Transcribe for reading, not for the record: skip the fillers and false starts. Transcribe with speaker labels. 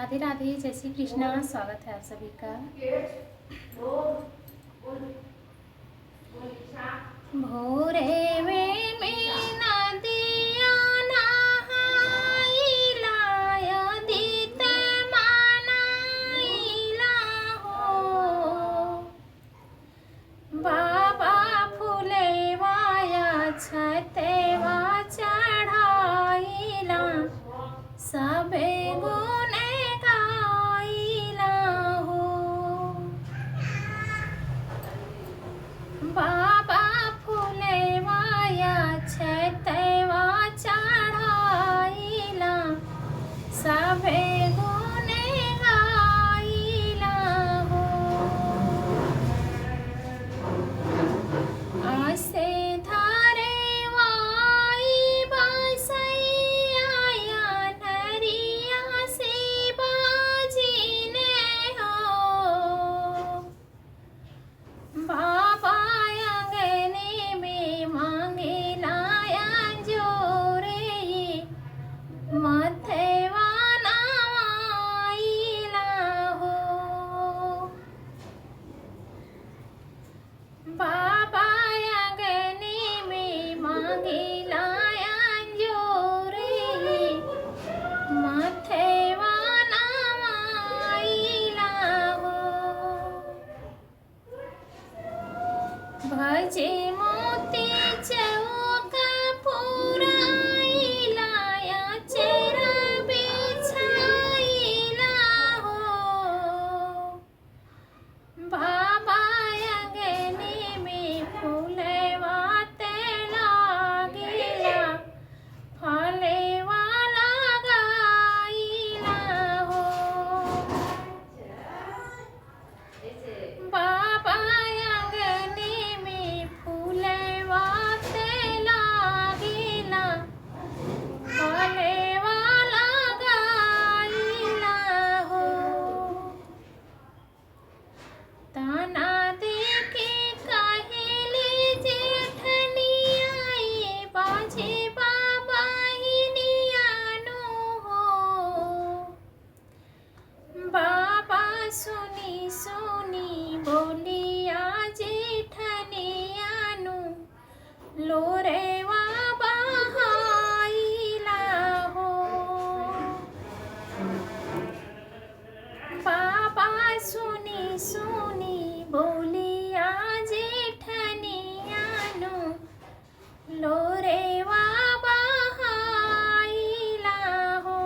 Speaker 1: राधे राधे, जय श्री कृष्णा। स्वागत है आप सभी का। भोरे में नदिया नहाइला, अदित मनाइला हो। बाबा फुलेवाया छतेवा चढ़ाइला, सबे गुण गाइला हो। बाबा फुलेवाया छतेवा चढ़ाइला, सबे गुण गाइला हो। आसे धारे वाई बसैया, नरिया से बाजिने हो। बाबा अंगने में मांगेला अंजोरे, मथवा नवाइला हो। बाबा अंगने में मांगेला अंजोरे, मथवा नवाइला हो। भजे मोती चौक पुराइला, चेरा बिछाइला हो। बाबा अंगने में फूलवा लागेला, फलवा लगाइला हो। बाबा अंगने में फूलवा लागेला, फलवा लगाइला हो। ताना देके कहेले जेठनिया, बाजे बाबा हिनियानु हो। बाबा सुनी सुनी बोलिया जेठनियानु, लोरेवा बहाइला हो। बाबा सुनी सुनी बोलिया जेठनियानु, लोरेवा बहाइला हो।